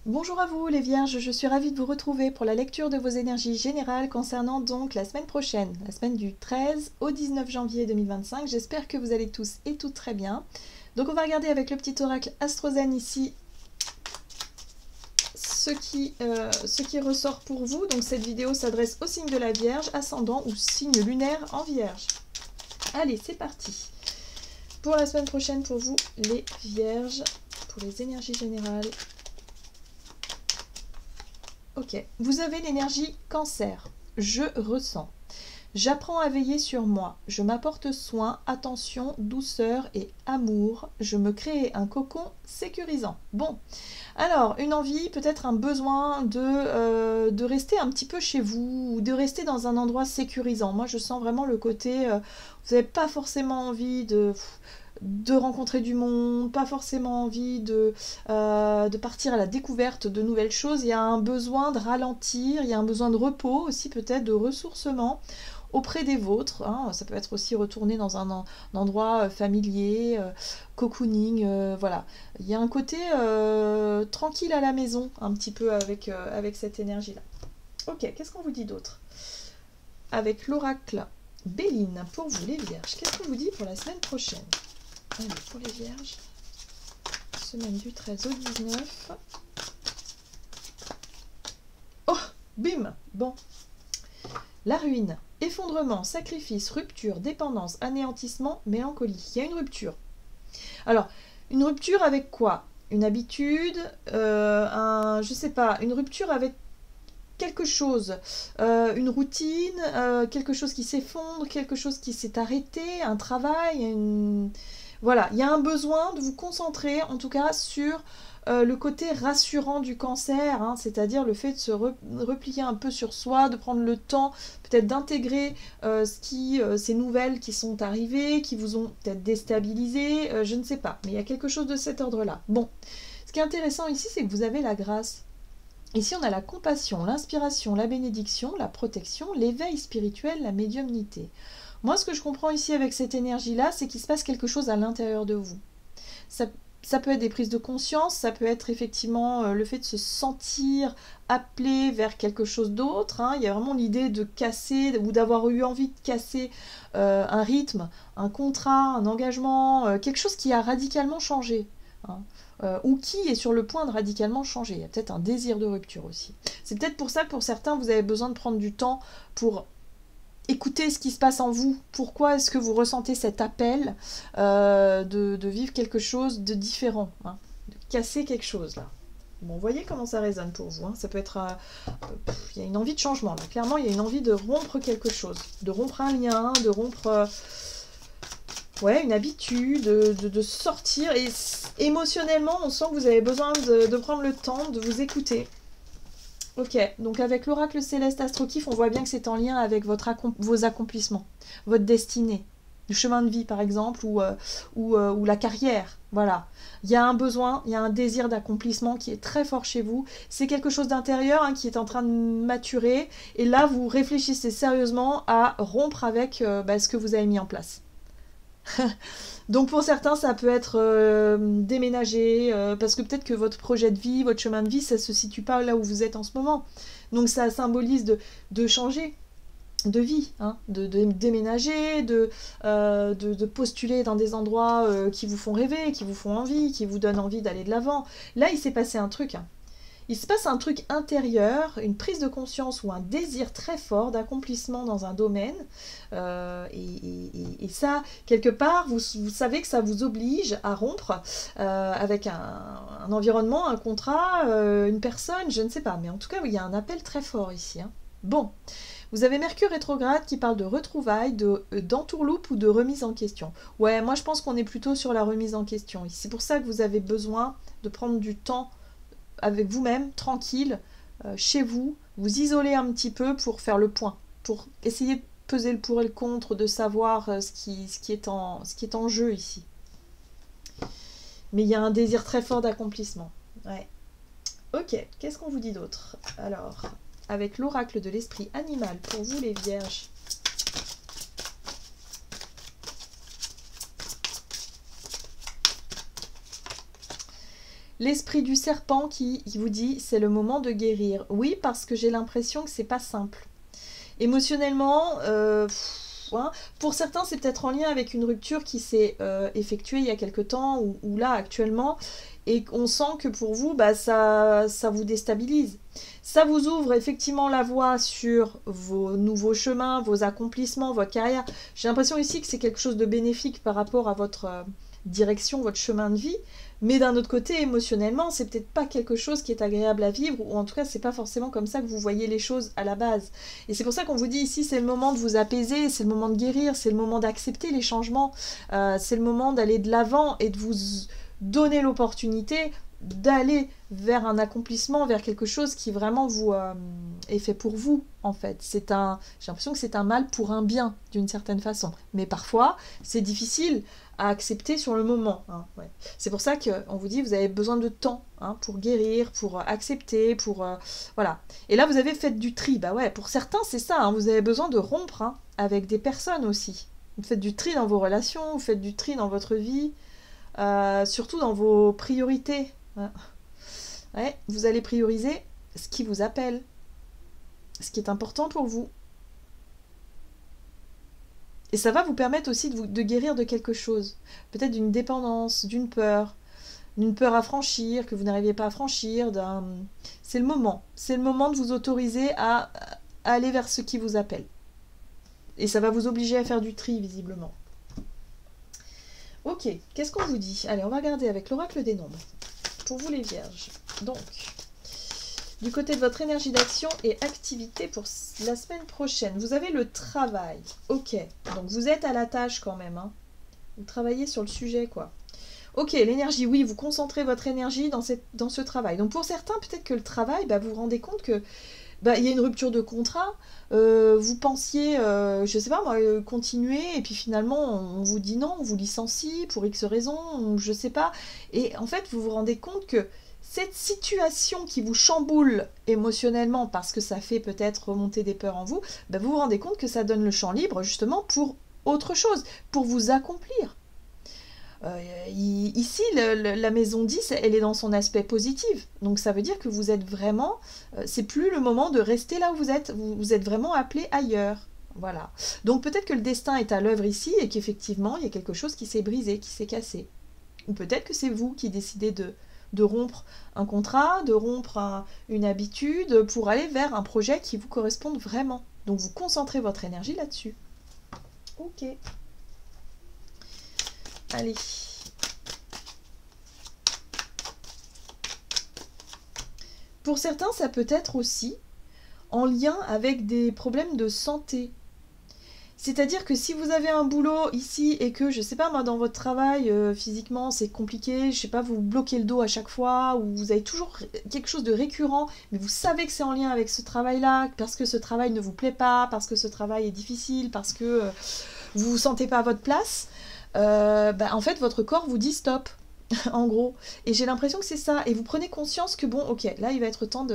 Bonjour à vous les Vierges, je suis ravie de vous retrouver pour la lecture de vos énergies générales concernant donc la semaine prochaine, la semaine du 13 au 19 janvier 2025. J'espère que vous allez tous et toutes très bien. Donc on va regarder avec le petit oracle Astrozen ici ce qui ressort pour vous. Donc cette vidéo s'adresse au signe de la Vierge, ascendant ou signe lunaire en Vierge. Allez, c'est parti. Pour la semaine prochaine pour vous les Vierges, pour les énergies générales. Ok, vous avez l'énergie Cancer. Je ressens. J'apprends à veiller sur moi. Je m'apporte soin, attention, douceur et amour. Je me crée un cocon sécurisant. Bon, alors une envie, peut-être un besoin de rester un petit peu chez vous ou de rester dans un endroit sécurisant. Moi, je sens vraiment le côté, vous n'avez pas forcément envie de rencontrer du monde, pas forcément envie de partir à la découverte de nouvelles choses. Il y a un besoin de ralentir, il y a un besoin de repos aussi, peut-être de ressourcement auprès des vôtres. Hein. Ça peut être aussi retourner dans un endroit familier, cocooning, voilà. Il y a un côté tranquille à la maison, un petit peu avec cette énergie-là. Ok, qu'est-ce qu'on vous dit d'autre? Avec l'oracle Béline, pour vous les Vierges, qu'est-ce qu'on vous dit pour la semaine prochaine? Allez, pour les Vierges, semaine du 13 au 19. Oh, bim. Bon. La ruine, effondrement, sacrifice, rupture, dépendance, anéantissement, mélancolie. Il y a une rupture. Alors, une rupture avec quoi? Une habitude, je sais pas, une rupture avec quelque chose, une routine, quelque chose qui s'effondre, quelque chose qui s'est arrêté, un travail, voilà, il y a un besoin de vous concentrer en tout cas sur le côté rassurant du Cancer, hein, c'est-à-dire le fait de se replier un peu sur soi, de prendre le temps peut-être d'intégrer ces nouvelles qui sont arrivées, qui vous ont peut-être déstabilisé, je ne sais pas, mais il y a quelque chose de cet ordre-là. Bon, ce qui est intéressant ici, c'est que vous avez la grâce. Ici, on a la compassion, l'inspiration, la bénédiction, la protection, l'éveil spirituel, la médiumnité. Moi, ce que je comprends ici avec cette énergie-là, c'est qu'il se passe quelque chose à l'intérieur de vous. Ça peut être des prises de conscience, ça peut être effectivement le fait de se sentir appelé vers quelque chose d'autre. Hein. Il y a vraiment l'idée de casser ou d'avoir eu envie de casser un rythme, un contrat, un engagement, quelque chose qui a radicalement changé. Hein. Ou qui est sur le point de radicalement changer. Il y a peut-être un désir de rupture aussi. C'est peut-être pour ça que pour certains, vous avez besoin de prendre du temps pour écouter ce qui se passe en vous. Pourquoi est-ce que vous ressentez cet appel de vivre quelque chose de différent, hein, de casser quelque chose là. Bon, vous voyez comment ça résonne pour vous. Hein. Ça peut être... il y a une envie de changement. Là. Clairement, il y a une envie de rompre quelque chose. De rompre un lien, de rompre... ouais, une habitude, de sortir. Et émotionnellement, on sent que vous avez besoin de prendre le temps de vous écouter. Ok, donc avec l'oracle céleste Astrokif, on voit bien que c'est en lien avec vos accomplissements, votre destinée, le chemin de vie par exemple, ou la carrière. Voilà, il y a un besoin, il y a un désir d'accomplissement qui est très fort chez vous. C'est quelque chose d'intérieur hein, qui est en train de maturer. Et là, vous réfléchissez sérieusement à rompre avec ce que vous avez mis en place. Donc pour certains, ça peut être déménager, parce que peut-être que votre projet de vie, votre chemin de vie, ça ne se situe pas là où vous êtes en ce moment. Donc ça symbolise de changer de vie, hein, de déménager, de postuler dans des endroits qui vous font rêver, qui vous font envie, qui vous donnent envie d'aller de l'avant. Là, il s'est passé un truc. Hein. Il se passe un truc intérieur, une prise de conscience ou un désir très fort d'accomplissement dans un domaine. Et ça, quelque part, vous savez que ça vous oblige à rompre avec un environnement, un contrat, une personne, je ne sais pas. Mais en tout cas, il y a un appel très fort ici. Hein. Bon, vous avez Mercure rétrograde qui parle de retrouvailles, d'entourloupe ou de remise en question. Ouais, moi je pense qu'on est plutôt sur la remise en question. C'est pour ça que vous avez besoin de prendre du temps avec vous-même, tranquille, chez vous, vous isoler un petit peu pour faire le point, pour essayer de peser le pour et le contre, de savoir ce qui est en jeu ici. Mais il y a un désir très fort d'accomplissement. Ouais. Ok, qu'est-ce qu'on vous dit d'autre? Alors, avec l'oracle de l'esprit animal, pour vous les Vierges. l'esprit du serpent qui vous dit c'est le moment de guérir. Oui, parce que j'ai l'impression que c'est pas simple. Émotionnellement, pour certains, c'est peut-être en lien avec une rupture qui s'est effectuée il y a quelque temps ou là actuellement, et on sent que pour vous, bah, ça vous déstabilise. Ça vous ouvre effectivement la voie sur vos nouveaux chemins, vos accomplissements, votre carrière. J'ai l'impression ici que c'est quelque chose de bénéfique par rapport à votre direction, votre chemin de vie. Mais d'un autre côté, émotionnellement, c'est peut-être pas quelque chose qui est agréable à vivre, ou en tout cas, c'est pas forcément comme ça que vous voyez les choses à la base. Et c'est pour ça qu'on vous dit ici, c'est le moment de vous apaiser, c'est le moment de guérir, c'est le moment d'accepter les changements, c'est le moment d'aller de l'avant et de vous donner l'opportunité d'aller vers un accomplissement, vers quelque chose qui vraiment vous est fait pour vous, en fait. J'ai l'impression que c'est un mal pour un bien, d'une certaine façon. Mais parfois, c'est difficile à accepter sur le moment. Hein, ouais. C'est pour ça qu'on vous dit, vous avez besoin de temps pour guérir, pour accepter, pour... voilà. Et là, vous avez fait du tri. Bah ouais, pour certains, c'est ça. Vous avez besoin de rompre avec des personnes aussi. Vous faites du tri dans vos relations, vous faites du tri dans votre vie, surtout dans vos priorités. Ouais, vous allez prioriser ce qui vous appelle, ce qui est important pour vous. Et ça va vous permettre aussi de guérir de quelque chose. Peut-être d'une dépendance, d'une peur à franchir, que vous n'arriviez pas à franchir. C'est le moment. C'est le moment de vous autoriser à aller vers ce qui vous appelle. Et ça va vous obliger à faire du tri, visiblement. Ok, qu'est-ce qu'on vous dit? Allez, on va regarder avec l'oracle des nombres. Pour vous les vierges. Donc, du côté de votre énergie d'action et activité pour la semaine prochaine, vous avez le travail. Ok, donc vous êtes à la tâche quand même. Vous travaillez sur le sujet, quoi. Ok, l'énergie, oui, vous concentrez votre énergie dans ce travail. Donc pour certains, peut-être que le travail, vous vous rendez compte que il y a une rupture de contrat, vous pensiez, je sais pas moi, continuer, et puis finalement on vous dit non, on vous licencie pour X raisons, je sais pas. Et en fait, vous vous rendez compte que cette situation qui vous chamboule émotionnellement parce que ça fait peut-être remonter des peurs en vous, vous vous rendez compte que ça donne le champ libre justement pour autre chose, pour vous accomplir. Ici, la maison 10, elle est dans son aspect positif. Donc ça veut dire que vous êtes vraiment... c'est plus le moment de rester là où vous êtes. Vous êtes vraiment appelé ailleurs. Voilà. Donc peut-être que le destin est à l'œuvre ici et qu'effectivement, il y a quelque chose qui s'est brisé, qui s'est cassé. Ou peut-être que c'est vous qui décidez de rompre un contrat, de rompre une habitude pour aller vers un projet qui vous corresponde vraiment. Donc vous concentrez votre énergie là-dessus. Ok. Allez. Pour certains, ça peut être aussi en lien avec des problèmes de santé. C'est-à-dire que si vous avez un boulot ici et que, je sais pas moi, dans votre travail, physiquement, c'est compliqué, je sais pas, vous bloquez le dos à chaque fois, ou vous avez toujours quelque chose de récurrent, mais vous savez que c'est en lien avec ce travail-là, parce que ce travail ne vous plaît pas, parce que ce travail est difficile, parce que vous vous sentez pas à votre place, en fait, votre corps vous dit stop, en gros. Et j'ai l'impression que c'est ça. Et vous prenez conscience que, bon, ok, là, il va être temps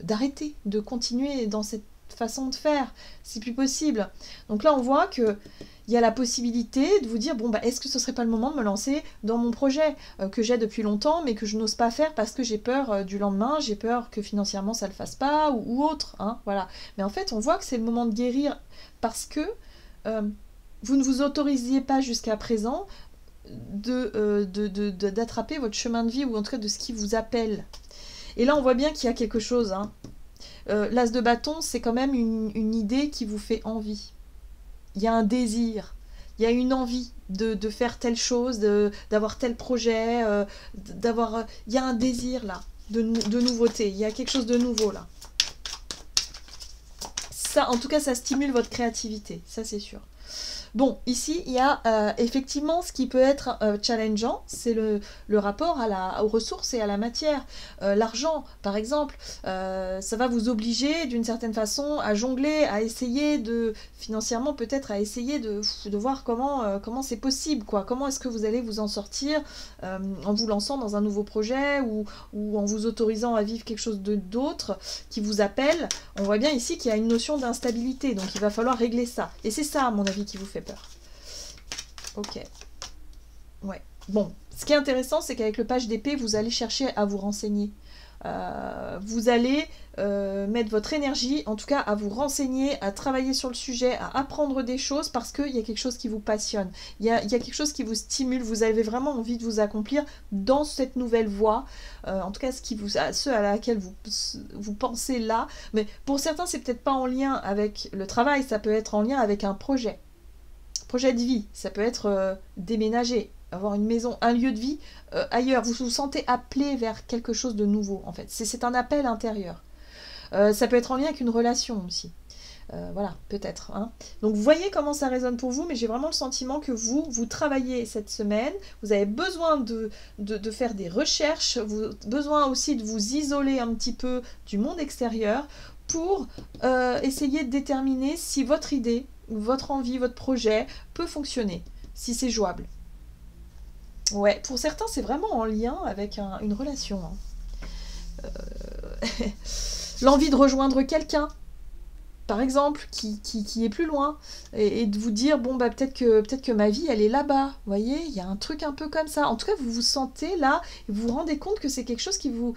d'arrêter, de continuer dans cette façon de faire. C'est plus possible. Donc là, on voit qu'il y a la possibilité de vous dire, bon, est-ce que ce serait pas le moment de me lancer dans mon projet que j'ai depuis longtemps, mais que je n'ose pas faire parce que j'ai peur du lendemain, j'ai peur que financièrement, ça le fasse pas, ou autre. Voilà. Mais en fait, on voit que c'est le moment de guérir parce que... vous ne vous autorisiez pas jusqu'à présent d'attraper votre chemin de vie, ou en tout cas de ce qui vous appelle. Et là, on voit bien qu'il y a quelque chose. L'as de bâton, c'est quand même une idée qui vous fait envie. Il y a un désir, il y a une envie de faire telle chose, d'avoir tel projet, il y a un désir là, de nouveauté. Il y a quelque chose de nouveau là. Ça, en tout cas, ça stimule votre créativité, ça c'est sûr. Bon, ici, il y a effectivement ce qui peut être challengeant, c'est le rapport aux ressources et à la matière. L'argent, par exemple, ça va vous obliger d'une certaine façon à jongler, à essayer financièrement peut-être, à essayer de voir comment c'est possible, quoi. Comment est-ce que vous allez vous en sortir en vous lançant dans un nouveau projet ou en vous autorisant à vivre quelque chose d'autre qui vous appelle. On voit bien ici qu'il y a une notion d'instabilité, donc il va falloir régler ça. Et c'est ça, à mon avis, qui vous fait peur. Ok. Ouais. bon, ce qui est intéressant, c'est qu'avec le page d'épée, vous allez chercher à vous renseigner. Vous allez mettre votre énergie, en tout cas à vous renseigner, à travailler sur le sujet, à apprendre des choses parce qu'il y a quelque chose qui vous passionne, il y a quelque chose qui vous stimule, vous avez vraiment envie de vous accomplir dans cette nouvelle voie, en tout cas ceux à laquelle vous pensez là, mais pour certains c'est peut-être pas en lien avec le travail, ça peut être en lien avec un projet de vie, ça peut être déménager, avoir une maison, un lieu de vie ailleurs, vous vous sentez appelé vers quelque chose de nouveau en fait, c'est un appel intérieur. Ça peut être en lien avec une relation aussi. Voilà, peut-être. Hein. Donc vous voyez comment ça résonne pour vous, mais j'ai vraiment le sentiment que vous travaillez cette semaine, vous avez besoin de faire des recherches, vous avez besoin aussi de vous isoler un petit peu du monde extérieur pour essayer de déterminer si votre idée, votre envie, votre projet peut fonctionner, si c'est jouable. Ouais, pour certains, c'est vraiment en lien avec une relation. Hein. L'envie de rejoindre quelqu'un, par exemple, qui est plus loin, et de vous dire, bon, bah, peut-être que ma vie, elle est là-bas. Vous voyez, il y a un truc un peu comme ça. En tout cas, vous vous sentez là, et vous vous rendez compte que c'est quelque chose qui vous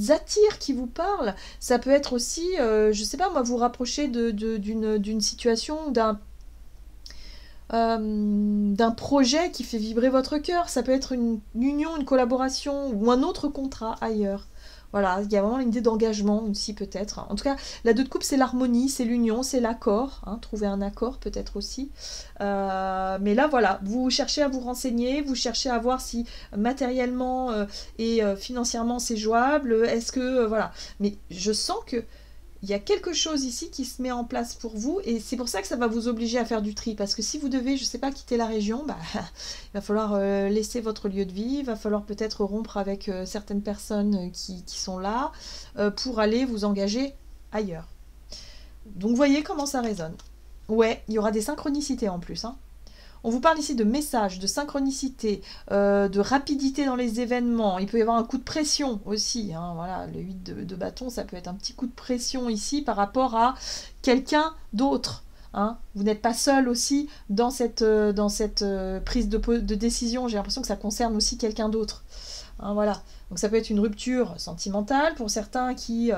attire, qui vous parle. Ça peut être aussi, je sais pas, moi, vous rapprocher d'une situation, d'un projet qui fait vibrer votre cœur. Ça peut être une union, une collaboration ou un autre contrat ailleurs. Voilà, il y a vraiment une idée d'engagement aussi peut-être. En tout cas, la 2 de coupe, c'est l'harmonie, c'est l'union, c'est l'accord. Hein, trouver un accord peut-être aussi. Mais là, voilà, vous cherchez à vous renseigner, vous cherchez à voir si matériellement et financièrement c'est jouable. Est-ce que... voilà. Mais je sens que il y a quelque chose ici qui se met en place pour vous et c'est pour ça que ça va vous obliger à faire du tri parce que si vous devez, je sais pas, quitter la région, bah, il va falloir laisser votre lieu de vie, il va falloir peut-être rompre avec certaines personnes qui sont là pour aller vous engager ailleurs. Donc vous voyez comment ça résonne. Ouais, il y aura des synchronicités en plus, hein. On vous parle ici de messages, de synchronicité, de rapidité dans les événements. Il peut y avoir un coup de pression aussi. Hein, voilà, le 8 de bâton, ça peut être un petit coup de pression ici par rapport à quelqu'un d'autre. Hein. Vous n'êtes pas seul aussi dans cette prise de décision. J'ai l'impression que ça concerne aussi quelqu'un d'autre. Hein, voilà. Donc ça peut être une rupture sentimentale pour certains qui,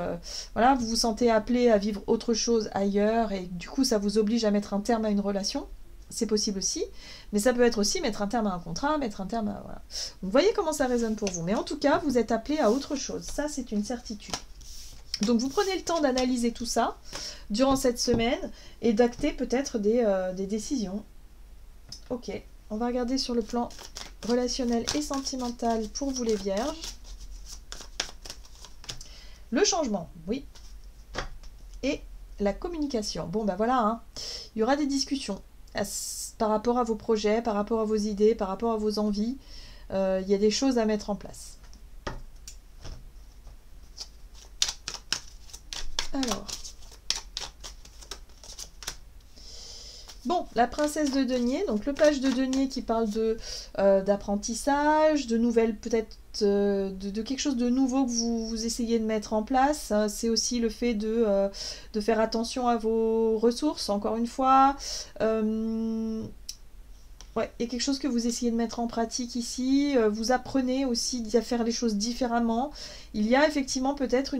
voilà, vous vous sentez appelé à vivre autre chose ailleurs et du coup ça vous oblige à mettre un terme à une relation. C'est possible aussi, mais ça peut être aussi mettre un terme à un contrat, mettre un terme à... Voilà. Vous voyez comment ça résonne pour vous. Mais en tout cas, vous êtes appelé à autre chose. Ça, c'est une certitude. Donc, vous prenez le temps d'analyser tout ça durant cette semaine et d'acter peut-être des décisions. Ok, on va regarder sur le plan relationnel et sentimental pour vous les vierges. Le changement, oui. Et la communication. Bon, ben voilà, hein. Il y aura des discussions. Par rapport à vos projets, par rapport à vos idées, par rapport à vos envies, il y a des choses à mettre en place. Alors, bon, la princesse de denier, donc le page de denier qui parle d'apprentissage, de nouvelles peut-être de quelque chose de nouveau que vous essayez de mettre en place. C'est aussi le fait de faire attention à vos ressources, encore une fois. Ouais, il y a quelque chose que vous essayez de mettre en pratique ici. Vous apprenez aussi à faire les choses différemment. Il y a effectivement peut-être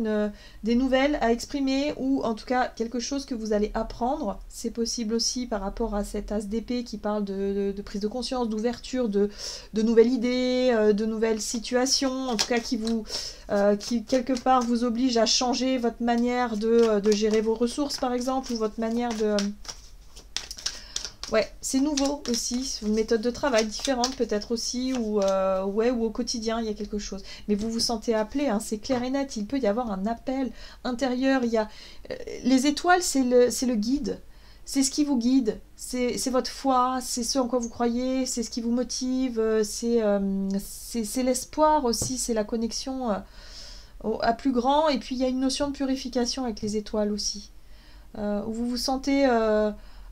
des nouvelles à exprimer ou en tout cas quelque chose que vous allez apprendre. C'est possible aussi par rapport à cet as d'épée qui parle de prise de conscience, d'ouverture, de nouvelles idées, de nouvelles situations, en tout cas qui quelque part vous oblige à changer votre manière de gérer vos ressources par exemple ou votre manière de... Ouais, c'est nouveau aussi, une méthode de travail différente peut-être aussi, ou au quotidien il y a quelque chose. Mais vous vous sentez appelé, hein, c'est clair et net, il peut y avoir un appel intérieur. Il y a les étoiles, c'est le guide, c'est ce qui vous guide, c'est votre foi, c'est ce en quoi vous croyez, c'est ce qui vous motive, c'est l'espoir aussi, c'est la connexion à plus grand. Et puis il y a une notion de purification avec les étoiles aussi, où vous vous sentez...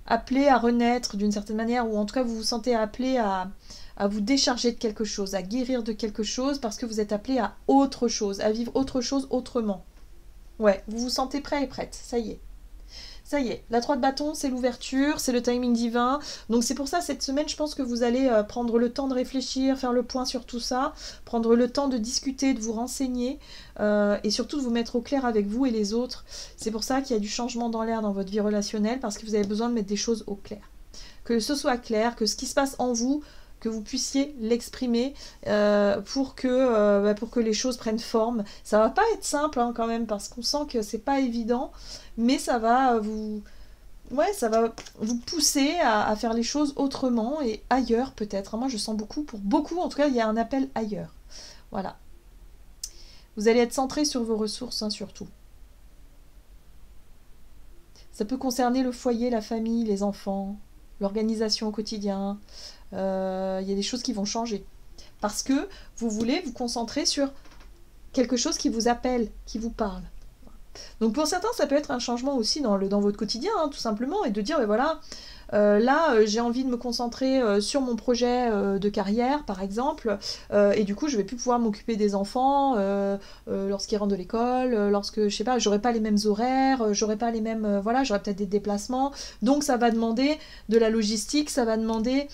appelé à renaître d'une certaine manière, ou en tout cas vous vous sentez appelé à vous décharger de quelque chose, à guérir de quelque chose, parce que vous êtes appelé à autre chose, à vivre autre chose autrement. Ouais, vous vous sentez prêt et prête, ça y est. Ça y est, la 3 de bâton, c'est l'ouverture, c'est le timing divin. Donc c'est pour ça, cette semaine, je pense que vous allez prendre le temps de réfléchir, faire le point sur tout ça, prendre le temps de discuter, de vous renseigner, et surtout de vous mettre au clair avec vous et les autres. C'est pour ça qu'il y a du changement dans l'air dans votre vie relationnelle, parce que vous avez besoin de mettre des choses au clair. Que ce soit clair, que ce qui se passe en vous, que vous puissiez l'exprimer pour que les choses prennent forme. Ça va pas être simple hein, quand même, parce qu'on sent que c'est pas évident, mais ça va vous pousser à faire les choses autrement et ailleurs peut-être. Moi je sens beaucoup, pour beaucoup en tout cas, il y a un appel ailleurs. Voilà. Vous allez être centré sur vos ressources hein, surtout. Ça peut concerner le foyer, la famille, les enfants, l'organisation au quotidien. Il y a des choses qui vont changer. Parce que vous voulez vous concentrer sur quelque chose qui vous appelle, qui vous parle. Donc pour certains, ça peut être un changement aussi dans votre quotidien, hein, tout simplement, et de dire, ben voilà, j'ai envie de me concentrer sur mon projet de carrière, par exemple, et du coup, je vais plus pouvoir m'occuper des enfants lorsqu'ils rentrent de l'école, lorsque, je sais pas, j'aurai pas les mêmes horaires, j'aurai pas les mêmes, voilà, j'aurai peut-être des déplacements, donc ça va demander de la logistique, ça va demander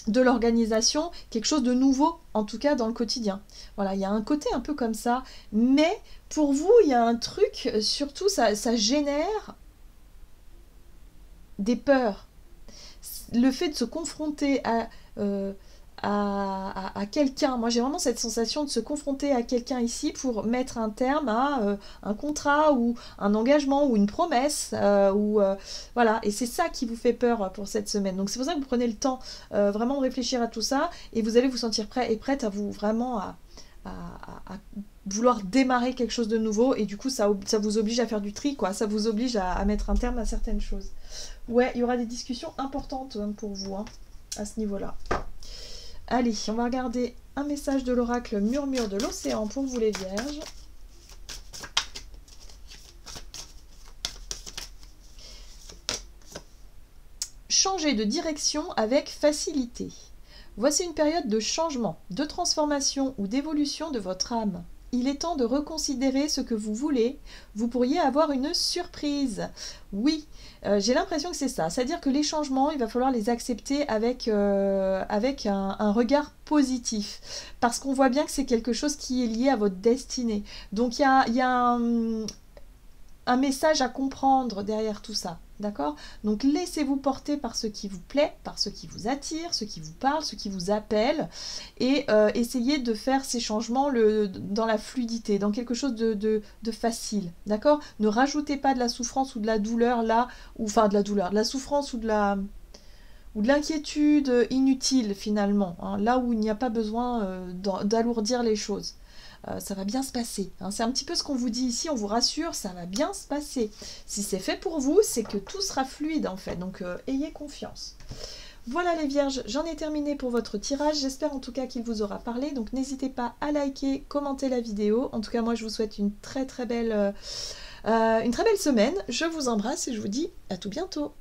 de l'organisation, quelque chose de nouveau, en tout cas dans le quotidien. Voilà, il y a un côté un peu comme ça, mais pour vous, il y a un truc, surtout, ça génère des peurs. Le fait de se confronter à quelqu'un, moi j'ai vraiment cette sensation de se confronter à quelqu'un ici pour mettre un terme à un contrat ou un engagement ou une promesse voilà, et c'est ça qui vous fait peur pour cette semaine. Donc c'est pour ça que vous prenez le temps vraiment de réfléchir à tout ça et vous allez vous sentir prêt et prête à vous vraiment à vouloir démarrer quelque chose de nouveau et du coup ça vous oblige à faire du tri quoi, ça vous oblige à mettre un terme à certaines choses. Ouais, il y aura des discussions importantes pour vous hein, à ce niveau-là. Allez, on va regarder un message de l'oracle Murmure de l'océan pour vous les vierges. Changez de direction avec facilité. Voici une période de changement, de transformation ou d'évolution de votre âme. Il est temps de reconsidérer ce que vous voulez. Vous pourriez avoir une surprise. Oui, j'ai l'impression que c'est ça. C'est-à-dire que les changements, il va falloir les accepter avec un regard positif. Parce qu'on voit bien que c'est quelque chose qui est lié à votre destinée. Donc il y a un message à comprendre derrière tout ça. D'accord? Donc laissez-vous porter par ce qui vous plaît, par ce qui vous attire, ce qui vous parle, ce qui vous appelle, et essayez de faire ces changements dans la fluidité, dans quelque chose de facile. D'accord? Ne rajoutez pas de la souffrance ou de la douleur là, de la souffrance ou de l'inquiétude inutile finalement, hein, là où il n'y a pas besoin d'alourdir les choses. Ça va bien se passer. Hein. C'est un petit peu ce qu'on vous dit ici, on vous rassure, ça va bien se passer. Si c'est fait pour vous, c'est que tout sera fluide en fait, donc ayez confiance. Voilà les vierges, j'en ai terminé pour votre tirage, j'espère en tout cas qu'il vous aura parlé, donc n'hésitez pas à liker, commenter la vidéo. En tout cas moi je vous souhaite une très belle semaine, je vous embrasse et je vous dis à tout bientôt.